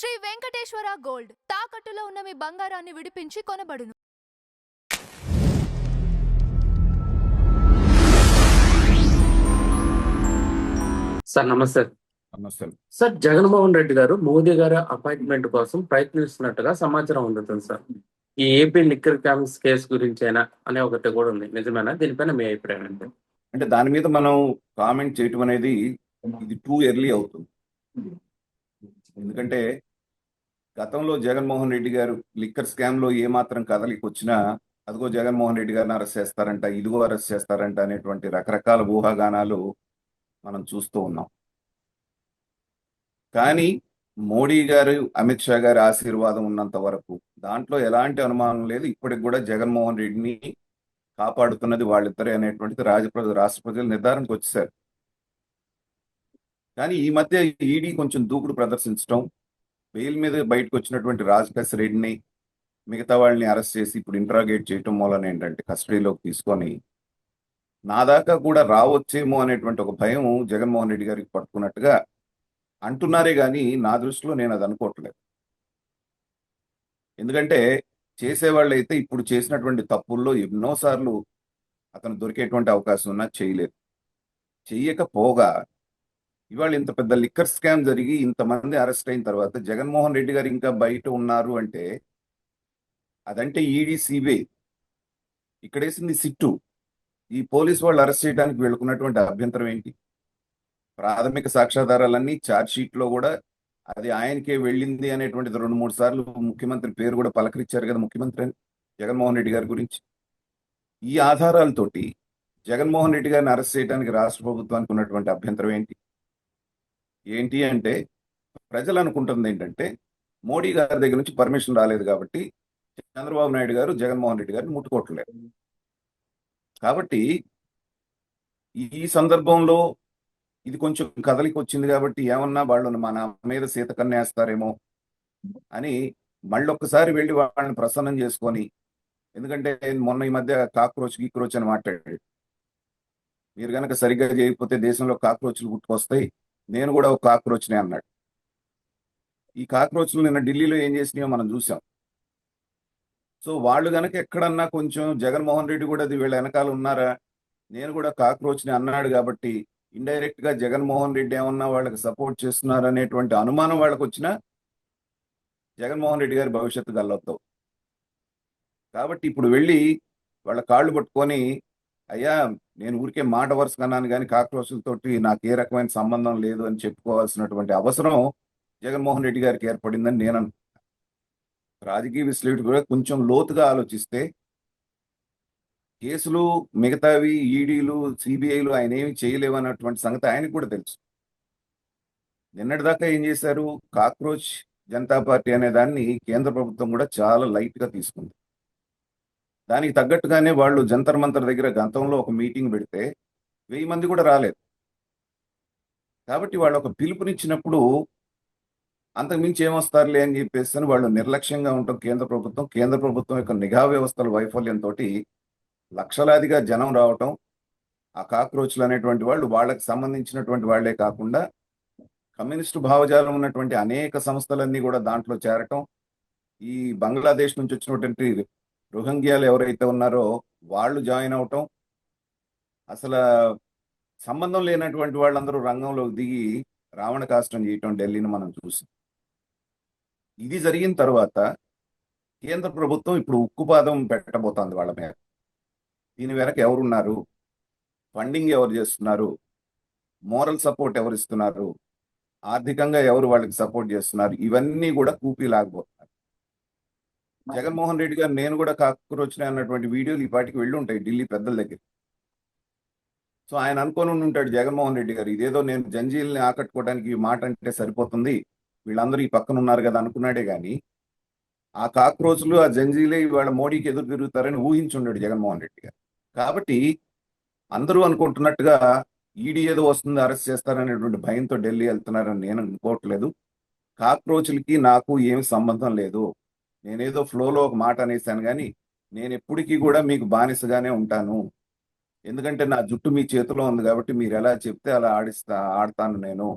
Shri Venkateswara gold తాకట్టులో ఉన్న మీ బంగారాన్ని విడిపించి కొనబడును. సార్ నమస్తే. నమస్తే సార్, జగన్మోహన్ రెడ్డి గారు మోదీ గారి అపాయింట్మెంట్ కోసం ప్రయత్నిస్తున్నట్టుగా సమాచారం అందుతుంది సార్. ఈ ఏపీ లిక్కర్ క్యామ్స్ కేసు గురించేనా అనే ఒకటి కూడా ఉంది, నిజమేనా? దీనిపైన మీ అభిప్రాయం ఏంటి? అంటే దాని మీద మనం కామెంట్ చేయటం అనేది ఇది టూ ఎర్లీ అవుతుంది. ఎందుకంటే గతంలో జగన్మోహన్ రెడ్డి గారు లిక్కర్ స్కామ్ లో ఏమాత్రం కదలికి వచ్చినా అదిగో జగన్మోహన్ రెడ్డి గారిని అరెస్ట్ చేస్తారంట, ఇదిగో అరెస్ట్ చేస్తారంట అనేటువంటి రకరకాల ఊహాగానాలు మనం చూస్తూ ఉన్నాం. కానీ మోడీ గారు, అమిత్ షా గారి ఆశీర్వాదం ఉన్నంత వరకు దాంట్లో ఎలాంటి అనుమానం లేదు. ఇప్పటికి కూడా జగన్మోహన్ రెడ్డిని కాపాడుతున్నది వాళ్ళిద్దరే అనేటువంటిది రాష్ట్ర ప్రజలు నిర్ధారణకు వచ్చేసారు. కానీ ఈ మధ్య ఈడీ కొంచెం దూకుడు ప్రదర్శించడం, బెయిల్ మీద బయటకు వచ్చినటువంటి రాజకేశ్ రెడ్డిని మిగతా వాళ్ళని అరెస్ట్ చేసి ఇప్పుడు ఇంట్రాగేట్ చేయటం మూలన ఏంటంటే కస్టడీలోకి తీసుకొని నా దాకా కూడా రావచ్చేమో అనేటువంటి ఒక భయం జగన్మోహన్ రెడ్డి గారికి పట్టుకున్నట్టుగా అంటున్నారే కానీ నా దృష్టిలో నేను అది అనుకోవట్లేదు. ఎందుకంటే చేసేవాళ్ళు అయితే ఇప్పుడు చేసినటువంటి తప్పుల్లో ఎన్నోసార్లు అతను దొరికేటువంటి అవకాశం ఉన్నా చేయలేదు. చెయ్యకపోగా ఇవాళ ఇంత పెద్ద లిక్కర్ స్కామ్ జరిగి ఇంతమంది అరెస్ట్ అయిన తర్వాత జగన్మోహన్ రెడ్డి గారు ఇంకా బయట ఉన్నారు అంటే అదంటే ఈడీ, సిబిఐ, ఇక్కడేసింది సిట్టు. ఈ పోలీసు వాళ్ళు అరెస్ట్ చేయడానికి వెళ్ళుకున్నటువంటి అభ్యంతరం ఏంటి? ప్రాథమిక సాక్ష్యాధారాలన్నీ ఛార్జ్ షీట్ లో కూడా అది ఆయనకే వెళ్ళింది అనేటువంటిది 2-3 సార్లు ముఖ్యమంత్రి పేరు కూడా పలకరించారు కదా ముఖ్యమంత్రి అని జగన్మోహన్ రెడ్డి గారి గురించి. ఈ ఆధారాలతోటి జగన్మోహన్ రెడ్డి గారిని అరెస్ట్ చేయడానికి రాష్ట్ర ప్రభుత్వానికి ఉన్నటువంటి అభ్యంతరం ఏంటి అంటే ప్రజలు అనుకుంటుంది ఏంటంటే మోడీ గారి దగ్గర నుంచి పర్మిషన్ రాలేదు కాబట్టి చంద్రబాబు నాయుడు గారు జగన్మోహన్ రెడ్డి గారిని ముట్టుకోవట్లేదు. కాబట్టి ఈ సందర్భంలో ఇది కొంచెం కదలికి వచ్చింది కాబట్టి ఏమన్నా వాళ్ళు మన మీద సీతకన్నేస్తారేమో అని మళ్ళొక్కసారి వెళ్ళి వాళ్ళని ప్రసన్నం చేసుకొని, ఎందుకంటే మొన్న ఈ మధ్య గీక్రోచ్ అని మాట్లాడాడు. మీరు కనుక సరిగ్గా చేయకపోతే దేశంలో కాక్రోచ్లు పుట్టుకొస్తాయి, నేను కూడా ఒక కాక్రోచ్నే అన్నాడు. ఈ కాక్రోచ్లు నిన్న ఢిల్లీలో ఏం చేసినాయో మనం చూసాం. సో వాళ్ళు కనుక ఎక్కడన్నా కొంచెం జగన్మోహన్ రెడ్డి కూడా అది వీళ్ళ వెనకాల ఉన్నారా, నేను కూడా కాక్రోచ్ని అన్నాడు కాబట్టి ఇండైరెక్ట్ గా జగన్మోహన్ రెడ్డి ఏమన్నా వాళ్ళకి సపోర్ట్ చేస్తున్నారు అనేటువంటి అనుమానం వాళ్ళకి వచ్చినా జగన్మోహన్ రెడ్డి గారి భవిష్యత్తు గల్లవుతావు. కాబట్టి ఇప్పుడు వెళ్ళి వాళ్ళ కాళ్ళు పట్టుకొని అయ్యా నేను ఊరికే మాట వరుస అన్నాను కానీ కాక్రోచ్లతోటి నాకు ఏ రకమైన సంబంధం లేదు అని చెప్పుకోవాల్సినటువంటి అవసరం జగన్మోహన్ రెడ్డి గారికి ఏర్పడిందని నేను రాజకీయ విశ్లేషకుడు కూడా కొంచెం లోతుగా ఆలోచిస్తే కేసులు మిగతావి ఈడీలు, సిబిఐలు ఆయన ఏమి చేయలేవు అన్నటువంటి సంగతి ఆయనకు కూడా తెలుసు. నిన్నటిదాకా ఏం చేశారు, కాక్రోచ్ జనతా పార్టీ అనే దాన్ని కేంద్ర ప్రభుత్వం కూడా చాలా లైట్ గా తీసుకుంది. దానికి తగ్గట్టుగానే వాళ్ళు జంతర్ మంతర్ దగ్గర గతంలో ఒక మీటింగ్ పెడితే 1000 మంది కూడా రాలేదు. కాబట్టి వాళ్ళు ఒక పిలుపునిచ్చినప్పుడు అంతకుమించి ఏమొస్తారులే అని చెప్పేసి వాళ్ళు నిర్లక్ష్యంగా ఉంటాం. కేంద్ర ప్రభుత్వం యొక్క నిఘా వ్యవస్థల వైఫల్యంతో లక్షలాదిగా జనం రావటం, ఆ కాక్రోచ్లు అనేటువంటి వాళ్ళు వాళ్ళకి సంబంధించినటువంటి వాళ్లే కాకుండా కమ్యూనిస్టు భావజాలం ఉన్నటువంటి అనేక సంస్థలన్నీ కూడా దాంట్లో చేరటం, ఈ బంగ్లాదేశ్ నుంచి వచ్చినటువంటి రోహింగ్యాలు ఎవరైతే ఉన్నారో వాళ్ళు జాయిన్ అవటం, అసలు సంబంధం లేనటువంటి వాళ్ళందరూ రంగంలోకి దిగి రావణ కాష్టం చేయటం ఢిల్లీని మనం చూసాం. ఇది జరిగిన తర్వాత కేంద్ర ప్రభుత్వం ఇప్పుడు ఉక్కుపాదం పెట్టబోతోంది వాళ్ళ మీద. దీని వెనక ఎవరున్నారు, ఫండింగ్ ఎవరు చేస్తున్నారు, మోరల్ సపోర్ట్ ఎవరు ఇస్తున్నారు, ఆర్థికంగా ఎవరు వాళ్ళకి సపోర్ట్ చేస్తున్నారు, ఇవన్నీ కూడా కూపీ లాగబోతున్నారు. జగన్మోహన్ రెడ్డి గారు నేను కూడా కాక్రోచ్నే అన్నటువంటి వీడియోలు ఈ పాటికి వెళ్ళి ఉంటాయి ఢిల్లీ పెద్దల దగ్గర. సో ఆయన అనుకొని ఉంటాడు జగన్మోహన్ రెడ్డి గారు, ఇదేదో నేను జంజీల్ని ఆకట్టుకోవడానికి ఈ మాట అంటే సరిపోతుంది, వీళ్ళందరూ ఈ పక్కన ఉన్నారు కదా అనుకున్నాడే గాని ఆ కాక్రోచ్లు, ఆ జంజీలే ఇవాళ మోడీకి ఎదురు తిరుగుతారని ఊహించుండాడు జగన్మోహన్ రెడ్డి గారు. కాబట్టి అందరూ అనుకుంటున్నట్టుగా ఈడీ ఏదో వస్తుంది అరెస్ట్ చేస్తారనేటువంటి భయంతో ఢిల్లీ వెళ్తున్నారని నేను అనుకోవట్లేదు. కాక్రోచ్లకి నాకు ఏమి సంబంధం లేదు. నేనేదో ఫ్లోలో ఒక మాట అనేసాను కానీ నేను ఎప్పటికీ కూడా మీకు బానిసగానే ఉంటాను. ఎందుకంటే నా జుట్టు మీ చేతిలో ఉంది కాబట్టి మీరు ఎలా చెప్తే అలా ఆడతాను నేను.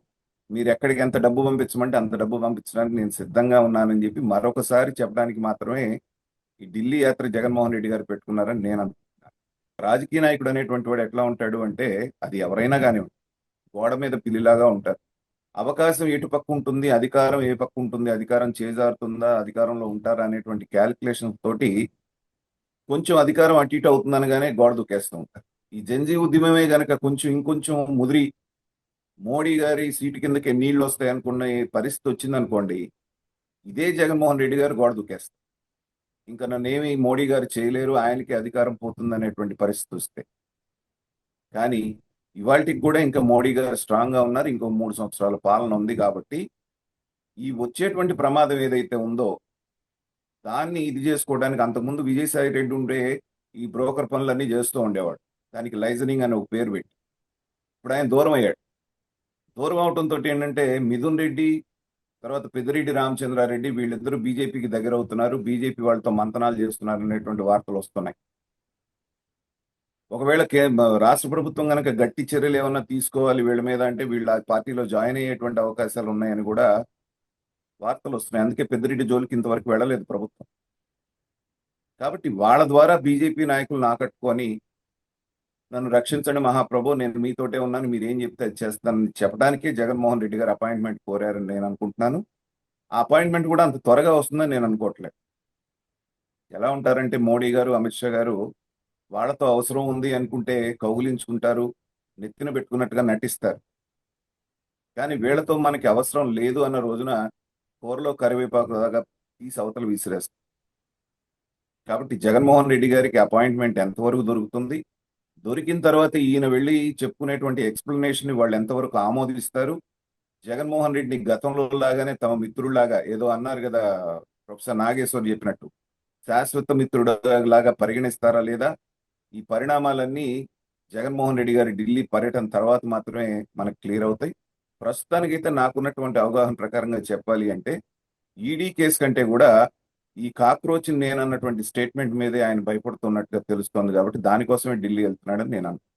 మీరు ఎక్కడికి ఎంత డబ్బు పంపించమంటే అంత డబ్బు పంపించడానికి నేను సిద్ధంగా ఉన్నానని చెప్పి మరొకసారి చెప్పడానికి మాత్రమే ఈ ఢిల్లీ యాత్ర జగన్మోహన్ రెడ్డి గారు పెట్టుకున్నారని నేను అనుకుంటున్నాను. రాజకీయ నాయకుడు అనేటువంటి వాడు ఎట్లా ఉంటాడు అంటే, అది ఎవరైనా కానివ్వండి, గోడ మీద పిల్లిలాగా ఉంటారు. అవకాశం ఎటు పక్క ఉంటుంది, అధికారం ఏ పక్క ఉంటుంది, అధికారం చేజారుతుందా, అధికారంలో ఉంటారా అనేటువంటి క్యాలిక్యులేషన్ తోటి కొంచెం అధికారం అటు ఇటు అవుతుందనగానే గోడ దూకేస్తూ ఉంటారు. ఈ జంజీ ఉద్యమమే గనక కొంచెం ఇంకొంచెం ముదిరి మోడీ గారి సీటు కిందకి నీళ్లు వస్తాయి అనుకున్న పరిస్థితి వచ్చిందనుకోండి, ఇదే జగన్మోహన్ రెడ్డి గారు గోడ దూకేస్తారు. ఇంకా నన్నేమి మోడీ గారు చేయలేరు, ఆయనకి అధికారం పోతుంది అనేటువంటి పరిస్థితి వస్తే. కానీ ఇవాళకి కూడా ఇంకా మోడీ గారు స్ట్రాంగ్ గా ఉన్నారు. ఇంకో 3 సంవత్సరాల పాలన ఉంది కాబట్టి ఈ వచ్చేటువంటి ప్రమాదం ఏదైతే ఉందో దాన్ని ఇది చేసుకోవడానికి, అంతకుముందు విజయసాయి రెడ్డి ఉండే ఈ బ్రోకర్ పనులన్నీ చేస్తూ ఉండేవాడు. దానికి లైజనింగ్ అని ఒక పేరు పెట్టి. ఇప్పుడు ఆయన దూరం అయ్యాడు. దూరం అవడంతో ఏంటంటే మిథున్ రెడ్డి తర్వాత పెద్దిరెడ్డి రామచంద్రారెడ్డి వీళ్ళిద్దరూ బీజేపీకి దగ్గర అవుతున్నారు, బీజేపీ వాళ్ళతో మంతనాలు చేస్తున్నారు అనేటువంటి వార్తలు వస్తున్నాయి. ఒకవేళ రాష్ట్ర ప్రభుత్వం కనుక గట్టి చర్యలు ఏమన్నా తీసుకోవాలి వీళ్ళ మీద అంటే, వీళ్ళ పార్టీలో జాయిన్ అయ్యేటువంటి అవకాశాలు ఉన్నాయని కూడా వార్తలు వస్తున్నాయి. అందుకే పెద్దిరెడ్డి జోలికి ఇంతవరకు వెళ్ళలేదు ప్రభుత్వం. కాబట్టి వాళ్ళ ద్వారా బీజేపీ నాయకులను ఆకట్టుకొని నన్ను రక్షించండి మహాప్రభు, నేను మీతోటే ఉన్నాను, మీరు ఏం చెప్తే అది చేస్తానని చెప్పడానికే జగన్మోహన్ రెడ్డి గారు అపాయింట్మెంట్ కోరారని నేను అనుకుంటున్నాను. ఆ అపాయింట్మెంట్ కూడా అంత త్వరగా వస్తుందని నేను అనుకోవట్లేదు. ఎలా ఉంటారంటే మోడీ గారు, అమిత్ షా గారు వాళ్ళతో అవసరం ఉంది అనుకుంటే కౌగులించుకుంటారు, నెత్తిన పెట్టుకున్నట్టుగా నటిస్తారు. కానీ వీళ్ళతో మనకి అవసరం లేదు అన్న రోజున కూరలో కరివేపాకు లాగా తీసి అవతల విసిరేస్తారు. కాబట్టి జగన్మోహన్ రెడ్డి గారికి అపాయింట్మెంట్ ఎంతవరకు దొరుకుతుంది, దొరికిన తర్వాత ఈయన వెళ్ళి చెప్పుకునేటువంటి ఎక్స్ప్లెనేషన్ వాళ్ళు ఎంతవరకు ఆమోదిస్తారు, జగన్మోహన్ రెడ్డి గతంలో లాగానే తమ మిత్రుల్లాగా ఏదో అన్నారు కదా ప్రొఫెసర్ నాగేశ్వర్ చెప్పినట్టు, శాశ్వత మిత్రుడు లాగా పరిగణిస్తారా లేదా, ఈ పరిణామాలన్నీ జగన్మోహన్ రెడ్డి గారి ఢిల్లీ పర్యటన తర్వాత మాత్రమే మనకు క్లియర్ అవుతాయి. ప్రస్తుతానికైతే నాకున్నటువంటి అవగాహన ప్రకారంగా చెప్పాలి అంటే, ఈడీ కేసు కంటే కూడా ఈ కాక్రోచ్ నేనన్నటువంటి స్టేట్మెంట్ మీదే ఆయన భయపడుతున్నట్టుగా తెలుస్తోంది. కాబట్టి దానికోసమే ఢిల్లీ వెళ్తున్నాడని నేను అనుకుంటున్నాను.